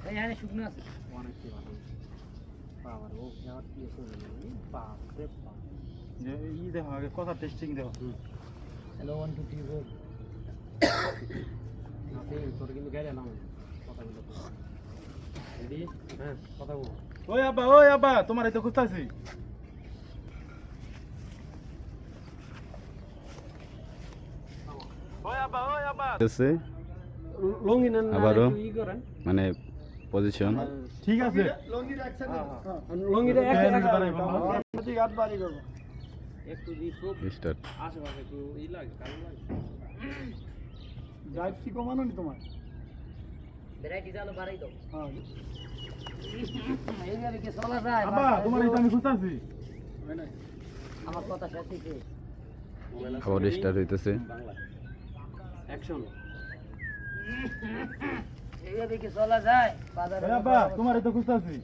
এখানে শুকনো আছে অনেক কি ভালো পাওয়ার ও যাওয়ার কি শুনে বাপ রে বাপ যে ই দেখো আগে কথা টেস্টিং দেখো হ্যালো 1 2 3 4 নাতে তোর কিন্তু গেলে না কথা বলতে রেডি হ্যাঁ কথা বল ওই আব্বা তোমার এই তো খুঁজতাছি ওই আব্বা আছে লঙ্গি না আবারও ই করেন মানে পজিশন ঠিক আছে লঙ্গিটা এক ঠিক হাত বাড়ি করব একটু দি খুব স্টার্ট আশেপাশে একটু ই লাগে কালো লাগে ড্রাইভ কি কমানো নি তোমার ভ্যারাইটি চালু বাড়াই দাও হ্যাঁ এইভাবে কি চলা যায় আব্বা তোমার এই তো আমি খুঁজতাছি আমার কথা শেষ হইছে আবার স্টার্ট হইতেছে অ্যাকশন এইভাবে কি চলা যায় বাজারে আব্বা তোমার এই তো খুঁজতাছি